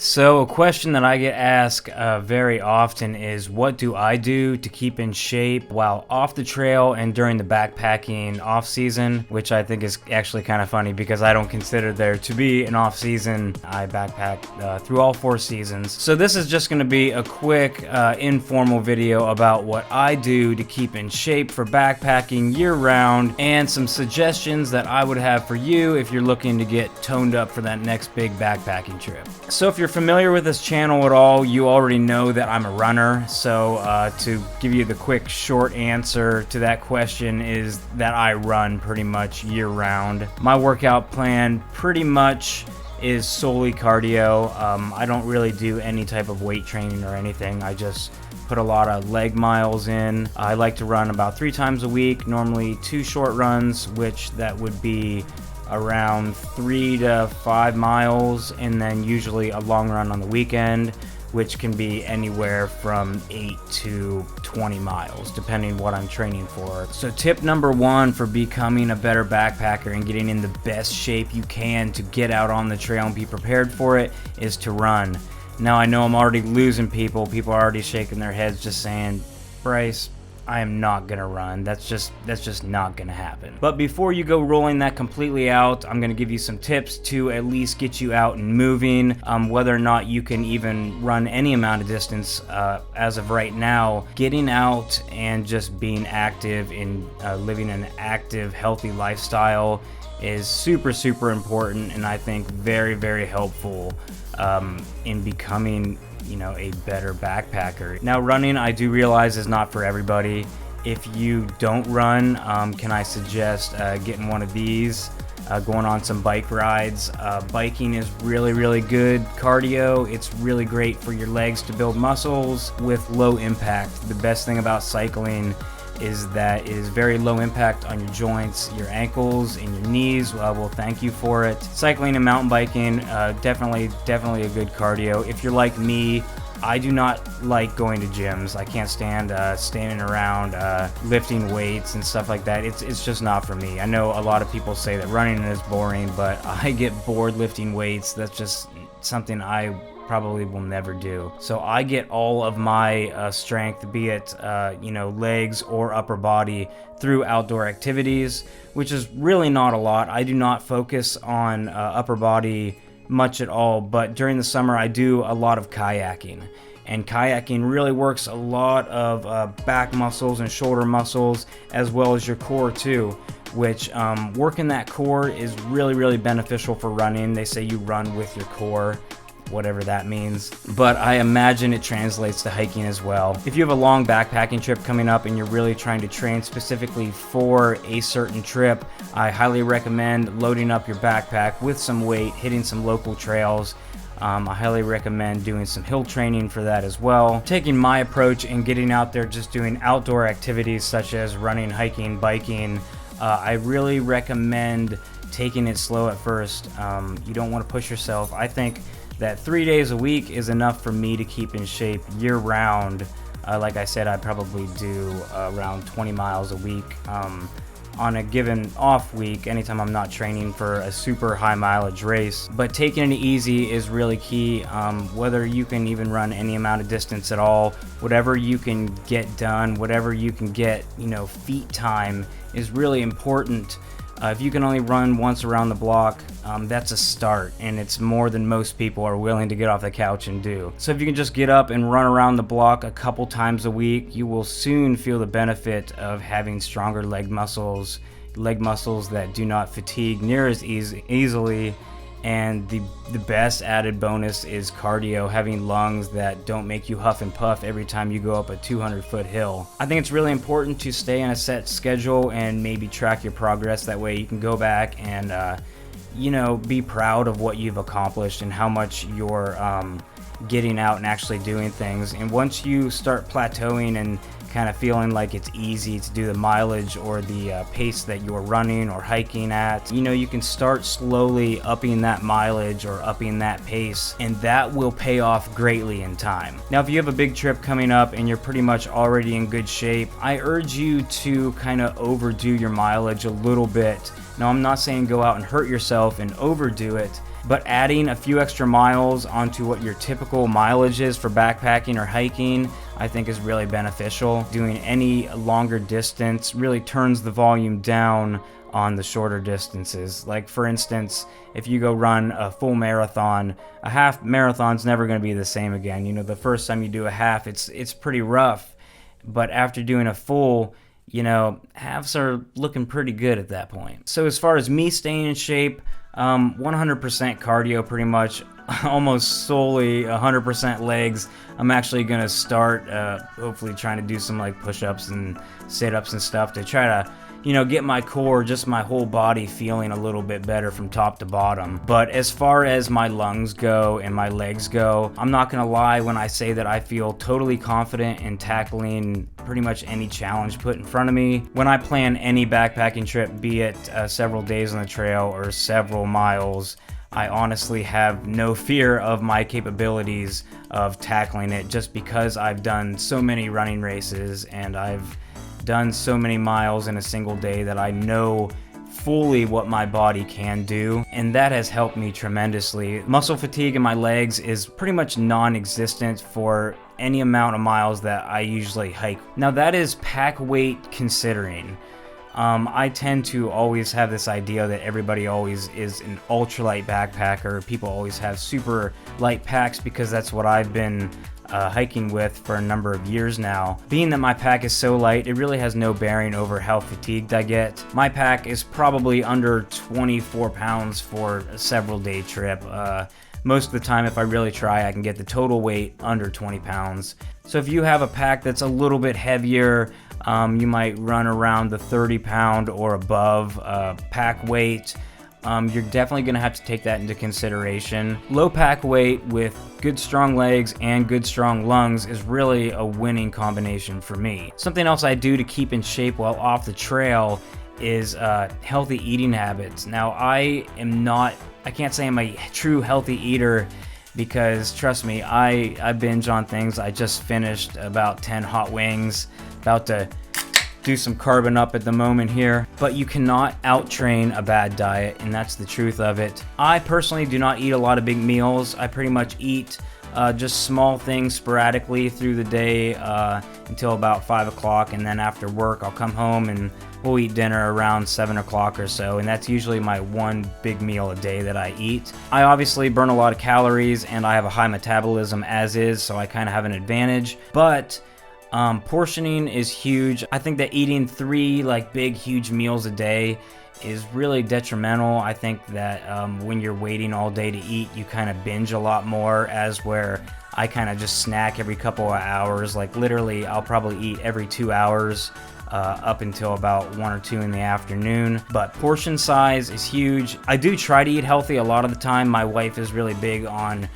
So a question that I get asked very often is, what do I do to keep in shape while off the trail and during the backpacking off season? Which I think is actually kind of funny because I don't consider there to be an off season. I backpack through all 4 seasons. So this is just going to be a quick informal video about what I do to keep in shape for backpacking year round, and some suggestions that I would have for you if you're looking to get toned up for that next big backpacking trip. So if you're familiar with this channel at all, you already know that I'm a runner. So to give you the quick short answer to that question is that I run pretty much year round. My workout plan pretty much is solely cardio. I don't really do any type of weight training or anything. I just put a lot of leg miles in. I like to run about 3 times a week, normally 2 short runs, which that would be around 3 to 5 miles, and then usually a long run on the weekend, which can be anywhere from 8 to 20 miles, depending what I'm training for. So tip number 1 for becoming a better backpacker and getting in the best shape you can to get out on the trail and be prepared for it is to run. Now I know I'm already losing people. People are already shaking their heads just saying, Bryce, I am not gonna run. That's just not gonna happen. But before you go rolling that completely out, I'm gonna give you some tips to at least get you out and moving. Whether or not you can even run any amount of distance as of right now, getting out and just being active and living an active, healthy lifestyle is super important, and I think very helpful in becoming a better backpacker. Now, running, I do realize, is not for everybody. If you don't run, can I suggest getting one of these, going on some bike rides. Biking is really good cardio. It's really great for your legs to build muscles with low impact. The best thing about cycling is that it is very low impact on your joints. Your ankles and your knees will thank you for it. Cycling and mountain biking, definitely a good cardio. If you're like me, I do not like going to gyms. I can't stand standing around lifting weights and stuff like that. It's just not for me. I know a lot of people say that running is boring, but I get bored lifting weights. That's just something I probably will never do. So I get all of my strength, be it legs or upper body, through outdoor activities, which is really not a lot. I do not focus on upper body much at all, but during the summer I do a lot of kayaking. And kayaking really works a lot of back muscles and shoulder muscles, as well as your core too, which working that core is really beneficial for running. They say you run with your core, whatever that means, but I imagine it translates to hiking as well. If you have a long backpacking trip coming up and you're really trying to train specifically for a certain trip, I highly recommend loading up your backpack with some weight, hitting some local trails. I highly recommend doing some hill training for that as well. Taking my approach and getting out there, just doing outdoor activities such as running, hiking, biking, I really recommend taking it slow at first. You don't want to push yourself. I think that 3 days a week is enough for me to keep in shape year round. Like I said, I probably do around 20 miles a week on a given off week, anytime I'm not training for a super high mileage race. But taking it easy is really key. Whether you can even run any amount of distance at all, whatever you can get done, whatever you can get, feet time is really important. If you can only run once around the block, that's a start, and it's more than most people are willing to get off the couch and do. So if you can just get up and run around the block a couple times a week, you will soon feel the benefit of having stronger leg muscles that do not fatigue near as easily. And the best added bonus is cardio, having lungs that don't make you huff and puff every time you go up a 200-foot hill. I think it's really important to stay on a set schedule and maybe track your progress. That way you can go back and be proud of what you've accomplished and how much you're getting out and actually doing things. And once you start plateauing and kind of feeling like it's easy to do the mileage or the pace that you're running or hiking at, you can start slowly upping that mileage or upping that pace, and that will pay off greatly in time. Now, if you have a big trip coming up and you're pretty much already in good shape, I urge you to kind of overdo your mileage a little bit. Now, I'm not saying go out and hurt yourself and overdo it, but adding a few extra miles onto what your typical mileage is for backpacking or hiking, I think is really beneficial. Doing any longer distance really turns the volume down on the shorter distances. Like for instance, if you go run a full marathon, a half marathon's never going to be the same again. You know, the first time you do a half, it's pretty rough, but after doing a full, you know, halves are looking pretty good at that point. So as far as me staying in shape, 100% cardio pretty much, almost solely 100% legs. I'm actually going to start hopefully trying to do some like push-ups and sit-ups and stuff to try to, you know, get my core, just my whole body feeling a little bit better from top to bottom. But as far as my lungs go and my legs go, I'm not gonna lie when I say that I feel totally confident in tackling pretty much any challenge put in front of me. When I plan any backpacking trip, be it several days on the trail or several miles, I honestly have no fear of my capabilities of tackling it, just because I've done so many running races and I've done so many miles in a single day that I know fully what my body can do, and that has helped me tremendously. Muscle fatigue in my legs is pretty much non-existent for any amount of miles that I usually hike. Now that is pack weight considering. I tend to always have this idea that everybody always is an ultralight backpacker. People always have super light packs because that's what I've been hiking with for a number of years now. Being that my pack is so light, it really has no bearing over how fatigued I get. My pack is probably under 24 pounds for a several day trip. Most of the time, if I really try, I can get the total weight under 20 pounds. So if you have a pack that's a little bit heavier, you might run around the 30 pound or above pack weight. You're definitely going to have to take that into consideration. Low pack weight with good strong legs and good strong lungs is really a winning combination for me. Something else I do to keep in shape while off the trail is healthy eating habits. Now I can't say I'm a true healthy eater, because trust me, I binge on things. I just finished about 10 hot wings, about to do some carbon up at the moment here, but you cannot out-train a bad diet, and that's the truth of it. I personally do not eat a lot of big meals. I pretty much eat just small things sporadically through the day until about 5 o'clock, and then after work I'll come home and we'll eat dinner around 7 o'clock or so, and that's usually my one big meal a day that I eat. I obviously burn a lot of calories and I have a high metabolism as is, so I kind of have an advantage, but portioning is huge. I think that eating 3 like big huge meals a day is really detrimental. I think that when you're waiting all day to eat, you kind of binge a lot more, as where I kind of just snack every couple of hours. Like literally I'll probably eat every 2 hours up until about 1 or 2 in the afternoon. But portion size is huge. I do try to eat healthy a lot of the time. My wife is really big on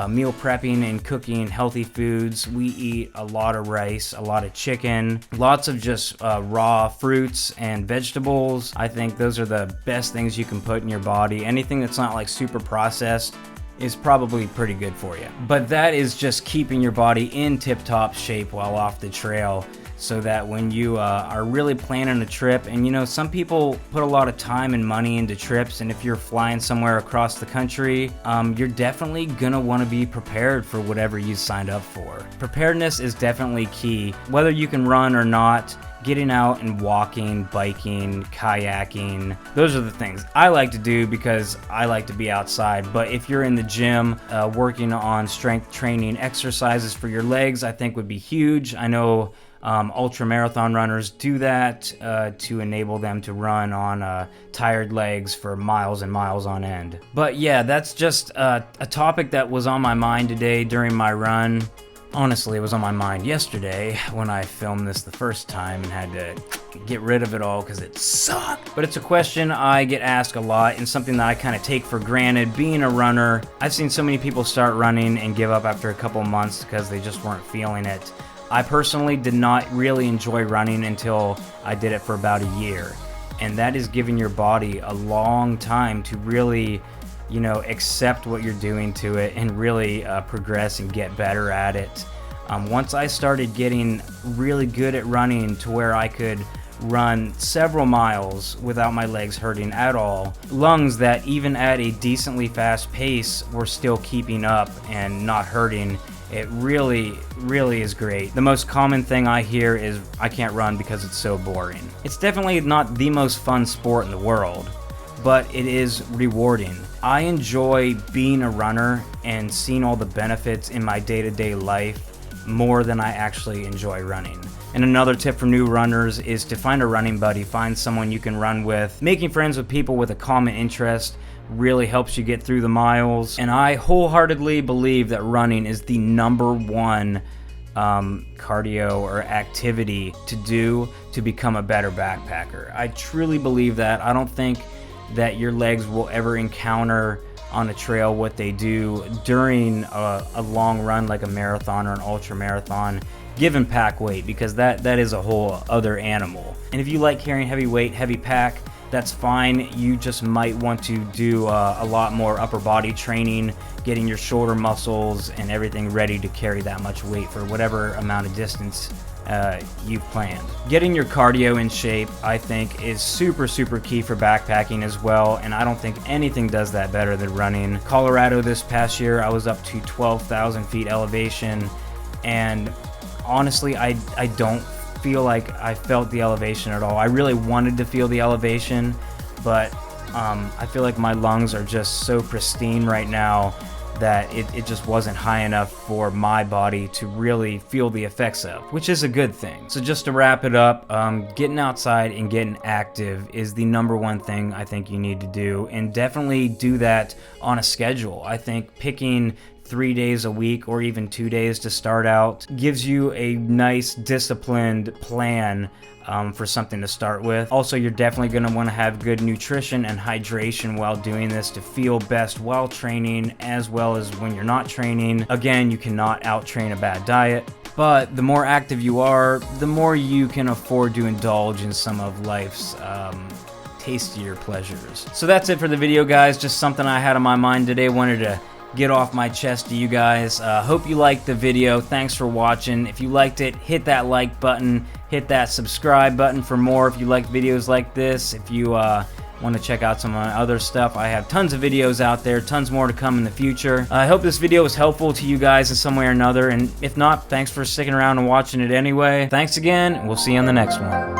meal prepping and cooking healthy foods. We eat a lot of rice, a lot of chicken, lots of just raw fruits and vegetables. I think those are the best things you can put in your body. Anything that's not like super processed is probably pretty good for you. But that is just keeping your body in tip-top shape while off the trail, so that when you are really planning a trip, and you know, some people put a lot of time and money into trips, and if you're flying somewhere across the country, you're definitely gonna wanna be prepared for whatever you signed up for. Preparedness is definitely key. Whether you can run or not, getting out and walking, biking, kayaking, those are the things I like to do because I like to be outside. But if you're in the gym, working on strength training exercises for your legs, I think would be huge. I know ultra marathon runners do that to enable them to run on tired legs for miles and miles on end. But yeah, that's just a topic that was on my mind today during my run. Honestly, it was on my mind yesterday when I filmed this the first time and had to get rid of it all because it sucked. But it's a question I get asked a lot and something that I kind of take for granted. Being a runner, I've seen so many people start running and give up after a couple months because they just weren't feeling it. I personally did not really enjoy running until I did it for about a year. And that is giving your body a long time to really, you know, accept what you're doing to it and really progress and get better at it. Once I started getting really good at running to where I could run several miles without my legs hurting at all. Lungs that even at a decently fast pace were still keeping up and not hurting. It really is great. The most common thing I hear is, I can't run because it's so boring. It's definitely not the most fun sport in the world, but it is rewarding. I enjoy being a runner and seeing all the benefits in my day-to-day life more than I actually enjoy running. And another tip for new runners is to find a running buddy, find someone you can run with. Making friends with people with a common interest really helps you get through the miles. And I wholeheartedly believe that running is the #1 cardio or activity to do to become a better backpacker. I truly believe that. I don't think that your legs will ever encounter on a trail what they do during a long run like a marathon or an ultra marathon, given pack weight, because that is a whole other animal. And if you like carrying heavy weight, heavy pack, that's fine. You just might want to do a lot more upper body training, getting your shoulder muscles and everything ready to carry that much weight for whatever amount of distance you've planned. Getting your cardio in shape, I think, is super key for backpacking as well, and I don't think anything does that better than running. Colorado this past year, I was up to 12,000 feet elevation, and honestly, I don't feel like I felt the elevation at all. I really wanted to feel the elevation, but I feel like my lungs are just so pristine right now that it just wasn't high enough for my body to really feel the effects of, which is a good thing. So just to wrap it up, getting outside and getting active is the #1 thing I think you need to do, and definitely do that on a schedule. I think picking 3 days a week or even 2 days to start out gives you a nice disciplined plan for something to start with. Also, you're definitely going to want to have good nutrition and hydration while doing this to feel best while training as well as when you're not training. Again, you cannot out-train a bad diet, but the more active you are, the more you can afford to indulge in some of life's tastier pleasures. So that's it for the video, guys. Just something I had on my mind today. Wanted to get off my chest to you guys. Hope you liked the video. Thanks for watching. If you liked it, hit that like button, hit that subscribe button for more if you like videos like this. If you want to check out some of my other stuff, I have tons of videos out there, tons more to come in the future. I hope this video was helpful to you guys in some way or another, and if not, thanks for sticking around and watching it anyway. Thanks again, and we'll see you on the next one.